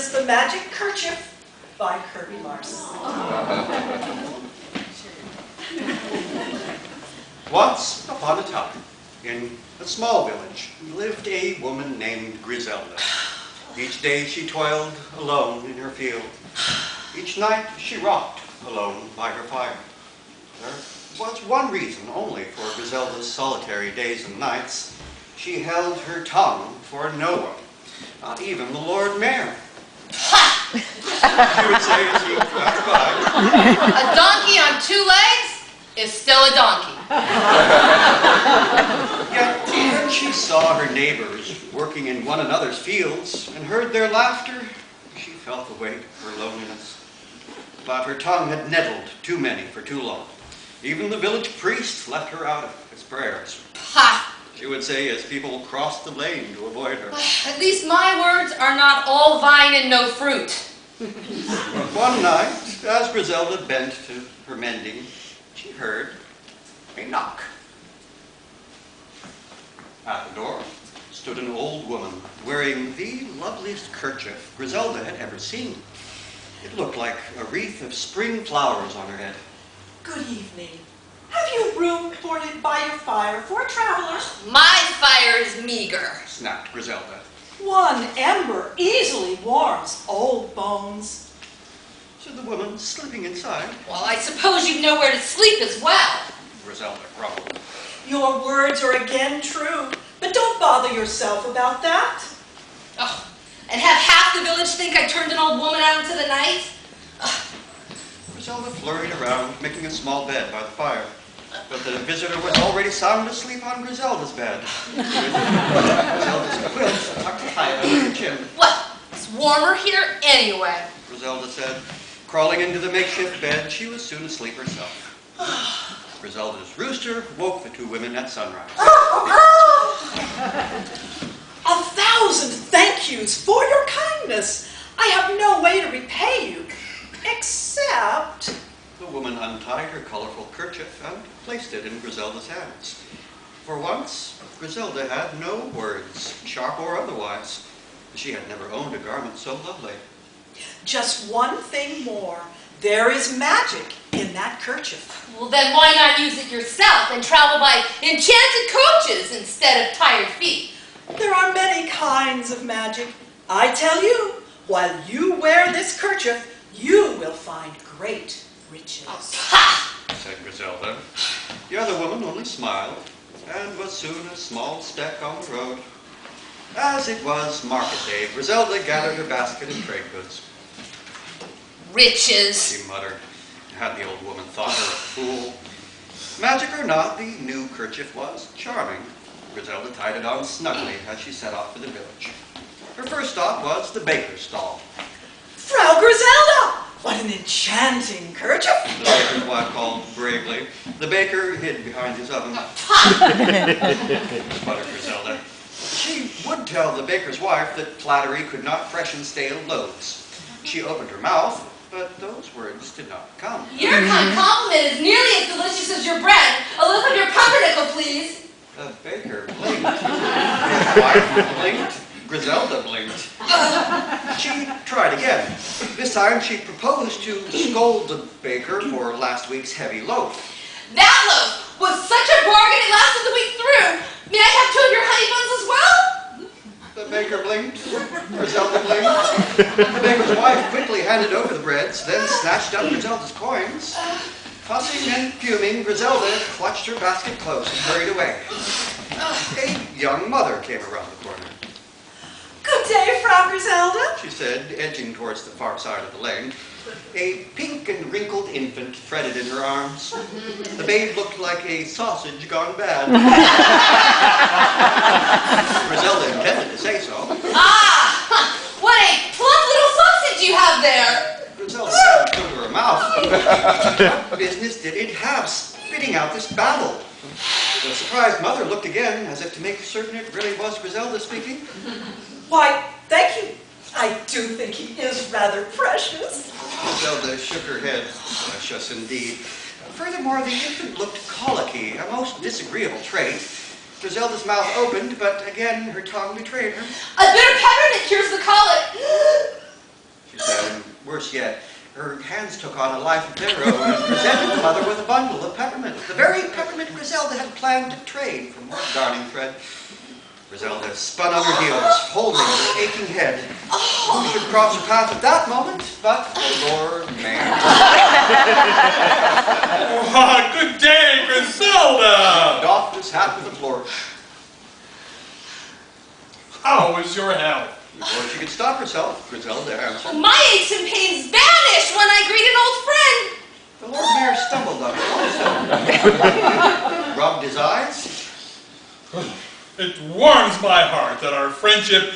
is The Magic Kerchief by Kirby Larson. Once upon a time, in a small village, lived a woman named Griselda. Each day she toiled alone in her field. Each night she rocked alone by her fire. There was one reason only for Griselda's solitary days and nights. She held her tongue for no one, not even the Lord Mayor. Ha! She would say as he passed by. A donkey on 2 legs is still a donkey. Yet when she saw her neighbors working in one another's fields and heard their laughter, she felt the weight of her loneliness. But her tongue had nettled too many for too long. Even the village priest left her out of his prayers. Ha! She would say as people crossed the lane to avoid her. At least my words are not all vine and no fruit. One night, as Griselda bent to her mending, she heard a knock. At the door stood an old woman wearing the loveliest kerchief Griselda had ever seen. It looked like a wreath of spring flowers on her head. Good evening. Have you room boarded by your fire for travelers? My fire is meager. Snapped Griselda. One ember easily warms old bones. Said the woman, slipping inside. Well, I suppose you know where to sleep as well. Griselda grumbled. Your words are again true, but don't bother yourself about that. Oh, and have half the village think I turned an old woman out into the night? Griselda flurried around, making a small bed by the fire. But the visitor was already sound asleep on Griselda's bed. Griselda's quilt tucked tight under her chin. Well, it's warmer here anyway. Griselda said. Crawling into the makeshift bed, she was soon asleep herself. Griselda's rooster woke the two women at sunrise. 1,000 thank yous for your kindness. I have no way to repay you, except... The woman untied her colorful kerchief and placed it in Griselda's hands. For once, Griselda had no words, sharp or otherwise. She had never owned a garment so lovely. Just one thing more. There is magic in that kerchief. Well, then why not use it yourself and travel by enchanted coaches instead of tired feet? There are many kinds of magic. I tell you, while you wear this kerchief, you will find great riches. Ha! Said Griselda. The other woman only smiled, and was soon a small speck on the road. As it was market day, Griselda gathered her basket of trade goods. Riches. She muttered. Had the old woman thought her a fool? Magic or not, the new kerchief was charming. Griselda tied it on snugly as she set off for the village. Her first stop was the baker's stall. Frau Griselda! What an enchanting kerchief! The baker's wife called bravely. The baker hid behind his oven. Muttered Griselda. She would tell the baker's wife that flattery could not freshen stale loaves. She opened her mouth, but those words did not come. Your compliment is nearly as delicious as your bread. A little of your pumpernickel, please. The baker blinked. His wife blinked. Griselda blinked. She tried again. This time she proposed to scold the baker for last week's heavy loaf. That loaf was such a bargain it lasted the week through. May I have 2 of your honey buns as well? The baker blinked. Griselda blinked. The baker's wife quickly handed over the breads, then snatched up Griselda's coins. Fussing and fuming, Griselda clutched her basket close and hurried away. A young mother came around the corner. Good day, Frau Griselda. She said, edging towards the far side of the lane. A pink and wrinkled infant fretted in her arms. The babe looked like a sausage gone bad. Griselda intended to say so. Ah! What a plump little sausage you have there! Griselda had to her mouth. What business did it have spitting out this babble? The surprised mother looked again, as if to make certain it really was Griselda speaking. Why, thank you. I do think he is rather precious. Griselda shook her head. Precious indeed. Furthermore, the infant looked colicky, a most disagreeable trait. Griselda's mouth opened, but again her tongue betrayed her. A bit of peppermint cures the colic. Worse yet, her hands took on a life of their own and presented the mother with a bundle of peppermint. The very peppermint Griselda had planned to trade for more darning thread. Griselda spun on her heels, holding her aching head. Who should cross her path at that moment but the Lord Mayor? Oh, good day, Griselda! Doffed his hat with a flourish. How is your health? Before she could stop herself, Griselda answered. Well, my aches and pains vanished when I greet an old friend. The Lord Mayor stumbled on her also. Rubbed his eyes. It warms my heart that our friendship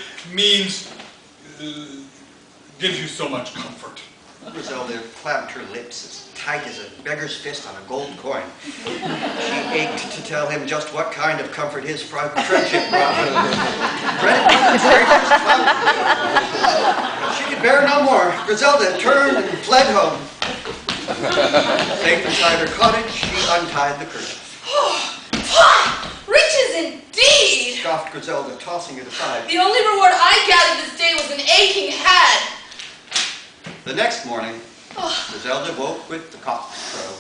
gives you so much comfort. Griselda clamped her lips as tight as a beggar's fist on a gold coin. She ached to tell him just what kind of comfort his friendship brought her. She could bear no more. Griselda turned and fled home. Safe inside her cottage, she untied the kerchief. Riches indeed! Scoffed Griselda, tossing it aside. The only reward I gathered this day was an aching head. The next morning, Griselda woke with the cock crow.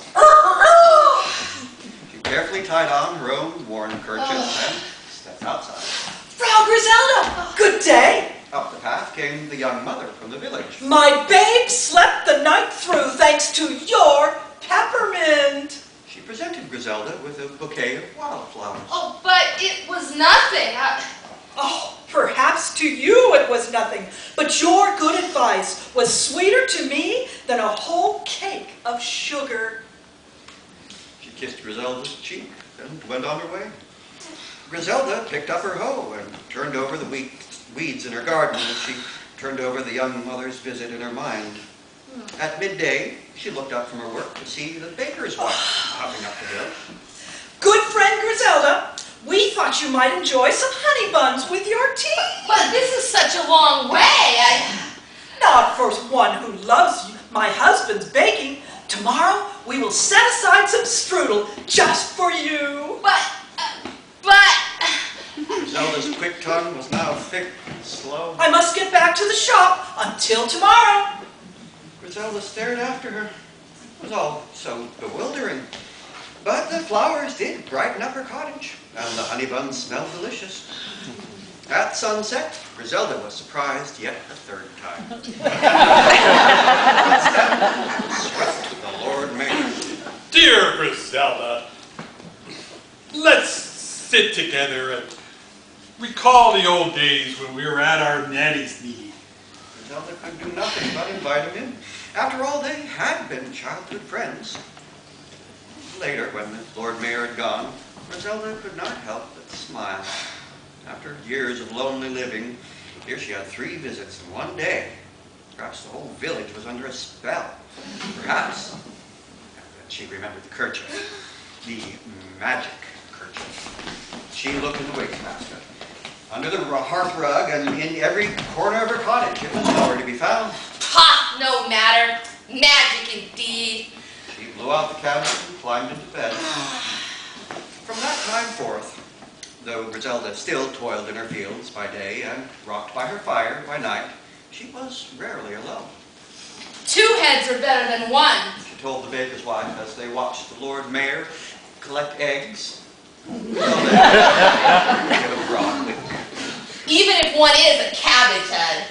She carefully tied on her own worn kerchief and stepped outside. Frau Griselda, good day. Up the path came the young mother from the village. My babe slept the night through thanks to your peppermint. She presented Griselda with a bouquet of wildflowers. Oh, but it was nothing. Oh, perhaps to you it was nothing, but your good advice was sweeter to me than a whole cake of sugar. She kissed Griselda's cheek and went on her way. Griselda picked up her hoe and turned over the weeds in her garden as she turned over the young mother's visit in her mind. At midday, she looked up from her work to see the baker's wife hopping up the hill. Good friend Griselda, we thought you might enjoy some honey buns with your tea. But this is such a long way. Not for one who loves my husband's baking. Tomorrow we will set aside some strudel just for you. But... Griselda's quick tongue was now thick and slow. I must get back to the shop until tomorrow. Griselda stared after her. It was all so bewildering. But the flowers did brighten up her cottage, and the honey buns smelled delicious. At sunset, Griselda was surprised yet a third time. Swept the Lord Mayor. Dear Griselda, let's sit together and recall the old days when we were at our nanny's knee. Griselda could do nothing but invite him in. After all, they had been childhood friends. Later, when the Lord Mayor had gone, Griselda could not help but smile. After years of lonely living, here she had 3 visits in one day. Perhaps the whole village was under a spell. Perhaps, she remembered the kerchief, the magic kerchief. She looked in the wastebasket, under the hearth rug, and in every corner of her cottage. It was nowhere to be found. Ha! No matter. Magic indeed. She blew out the candle and climbed into bed. From that time forth, though Griselda still toiled in her fields by day and rocked by her fire by night, she was rarely alone. 2 heads are better than 1. She told the baker's wife as they watched the Lord Mayor collect eggs. Griselda gave a broad wink. Even if one is a cabbage head.